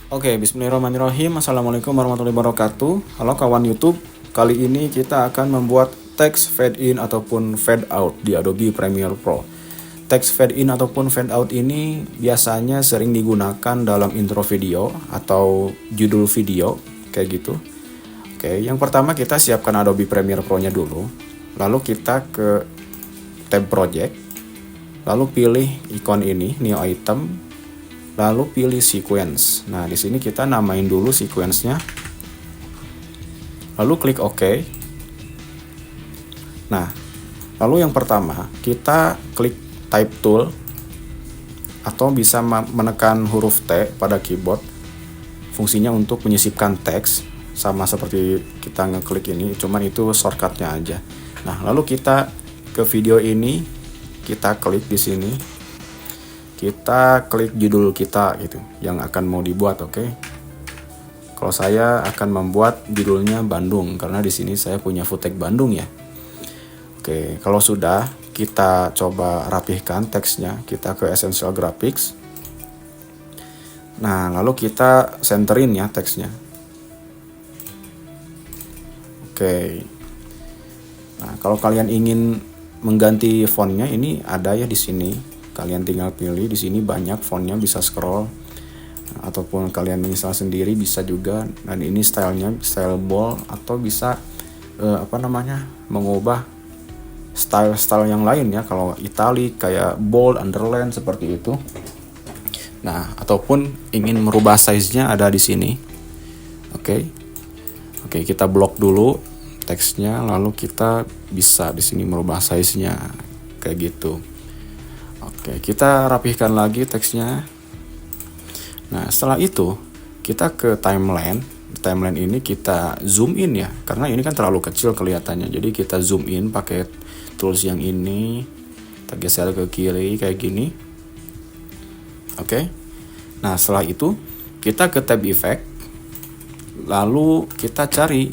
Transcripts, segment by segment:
Oke, bismillahirrahmanirrahim. Assalamualaikum warahmatullahi wabarakatuh. Halo kawan YouTube. Kali ini kita akan membuat text fade in ataupun fade out di Adobe Premiere Pro. Text fade in ataupun fade out ini biasanya sering digunakan dalam intro video atau judul video kayak gitu. Oke, yang pertama kita siapkan Adobe Premiere Pro-nya dulu. Lalu kita ke tab project. Lalu pilih ikon ini, new item. Lalu pilih sequence. Nah, di sini kita namain dulu sequence-nya. Lalu klik OK. Nah, lalu yang pertama, kita klik type tool atau bisa menekan huruf T pada keyboard. Fungsinya untuk menyisipkan teks, sama seperti kita ngeklik ini, cuman itu shortcut-nya aja. Nah, lalu kita ke video ini, kita klik di sini. Kita klik judul kita gitu yang akan mau dibuat, oke. Kalau saya akan membuat judulnya Bandung karena di sini saya punya footage Bandung ya. Oke, kalau sudah kita coba rapihkan teksnya, kita ke Essential Graphics. Nah, lalu kita centerin ya teksnya. Oke. Nah, kalau kalian ingin mengganti fontnya ini ada ya di sini. Kalian tinggal pilih, di sini banyak fontnya, bisa scroll ataupun kalian install sendiri bisa juga. Dan ini stylenya style bold atau bisa mengubah style yang lain ya. Kalau italic kayak bold, underline seperti itu. Nah, ataupun ingin merubah size-nya ada di sini. Oke, kita blok dulu teksnya, lalu kita bisa di sini merubah size-nya kayak gitu. Oke, kita rapihkan lagi teksnya. Nah, setelah itu kita ke timeline. Di timeline ini kita zoom in ya, karena ini kan terlalu kecil kelihatannya. Jadi kita zoom in pakai tools yang ini. Kita geser ke kiri kayak gini. Oke. Nah, setelah itu kita ke tab effect. Lalu kita cari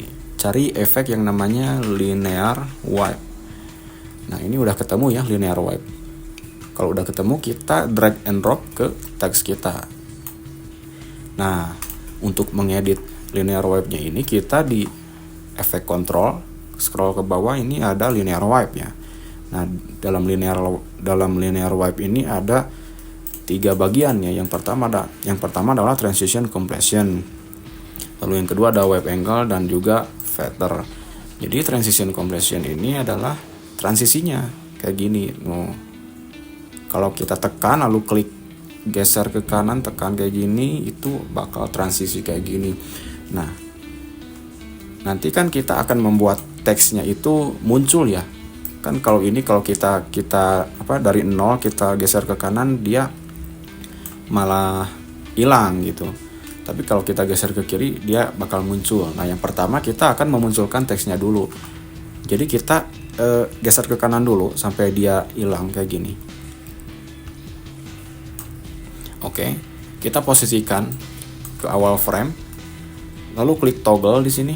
efek yang namanya linear wipe. Nah, ini udah ketemu ya linear wipe. Kalau udah ketemu, kita drag and drop ke teks kita. Nah, untuk mengedit linear wipe-nya ini, kita di efek control, scroll ke bawah, ini ada linear wipe ya. Nah, dalam linear wipe ini ada 3 bagian ya. Yang pertama adalah transition compression. Lalu yang kedua ada wipe angle dan juga feather. Jadi transition compression ini adalah transisinya kayak gini. Kalau kita tekan lalu klik geser ke kanan, tekan kayak gini, itu bakal transisi kayak gini. Nah, nanti kan kita akan membuat teksnya itu muncul ya. Kan kalau kita dari 0 kita geser ke kanan, dia malah hilang gitu. Tapi kalau kita geser ke kiri, dia bakal muncul. Nah, yang pertama kita akan memunculkan teksnya dulu. Jadi kita geser ke kanan dulu sampai dia hilang kayak gini. Oke, kita posisikan ke awal frame, lalu klik toggle di sini.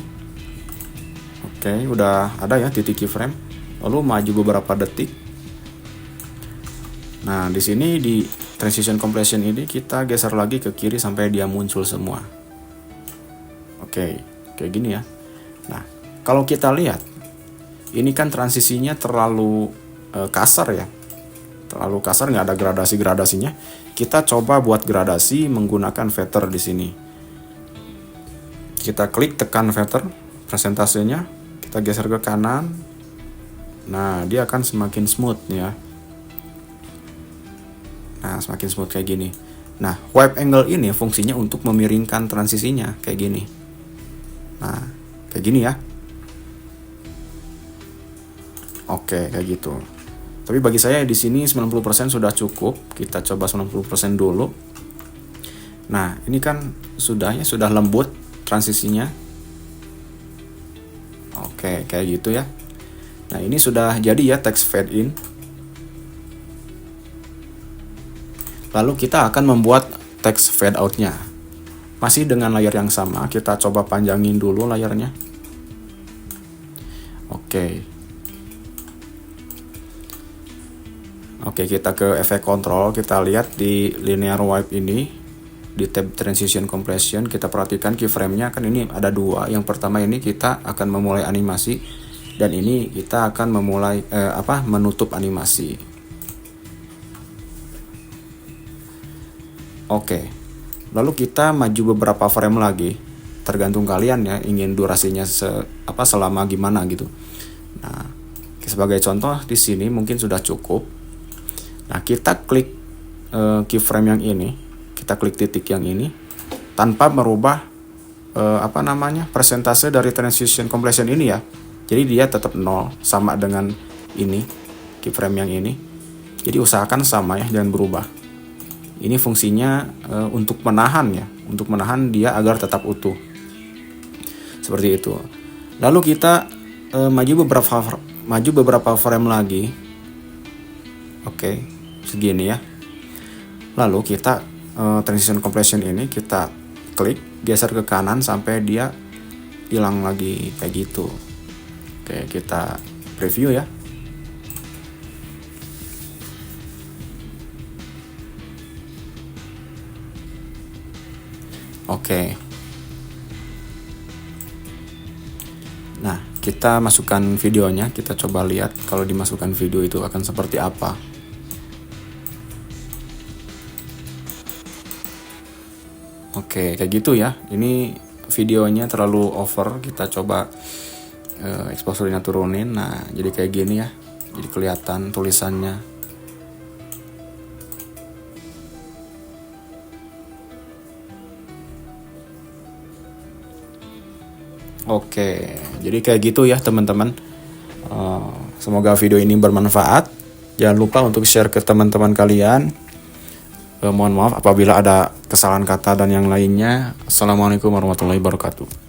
Oke, udah ada ya titik keyframe. Lalu maju beberapa detik. Nah, di sini di transition compression ini kita geser lagi ke kiri sampai dia muncul semua. Oke, kayak gini ya. Nah, kalau kita lihat, ini kan transisinya terlalu kasar ya. Terlalu kasar, nggak ada gradasi-gradasinya. Kita coba buat gradasi menggunakan feather di sini. Kita klik tekan feather, presentasenya, kita geser ke kanan. Nah, dia akan semakin smooth ya. Nah, semakin smooth kayak gini. Nah, wipe angle ini fungsinya untuk memiringkan transisinya kayak gini. Nah, kayak gini ya. Oke, kayak gitu. Tapi bagi saya di sini 90% sudah cukup. Kita coba 90% dulu. Nah, ini kan sudah lembut transisinya. Oke, kayak gitu ya. Nah, ini sudah jadi ya text fade in. Lalu kita akan membuat text fade out-nya. Masih dengan layar yang sama, kita coba panjangin dulu layarnya. Oke, kita ke efek control, kita lihat di linear wipe ini di tab transition compression kita perhatikan keyframe-nya kan ini ada dua. Yang pertama ini kita akan memulai animasi dan ini kita akan memulai menutup animasi. Oke. Lalu kita maju beberapa frame lagi. Tergantung kalian ya ingin durasinya selama gimana gitu. Nah, sebagai contoh di sini mungkin sudah cukup. Nah, kita klik keyframe yang ini, kita klik titik yang ini tanpa merubah persentase dari transition compression ini ya. Jadi dia tetap 0 sama dengan ini keyframe yang ini. Jadi usahakan sama ya, jangan berubah. Ini fungsinya untuk menahan ya, untuk menahan dia agar tetap utuh. Seperti itu. Lalu kita maju beberapa frame lagi. Oke, segini ya. Lalu kita transition compression ini kita klik, geser ke kanan sampai dia hilang lagi kayak gitu. Oke, kita preview ya. Oke. Nah, kita masukkan videonya, kita coba lihat kalau dimasukkan video itu akan seperti apa. Oke, kayak gitu ya. Ini videonya terlalu over, kita coba exposure-nya turunin. Nah, jadi kayak gini ya. Jadi kelihatan tulisannya. Oke, jadi kayak gitu ya teman-teman. Semoga video ini bermanfaat. Jangan lupa untuk share ke teman-teman kalian. Mohon maaf apabila ada kesalahan kata dan yang lainnya. Assalamualaikum warahmatullahi wabarakatuh.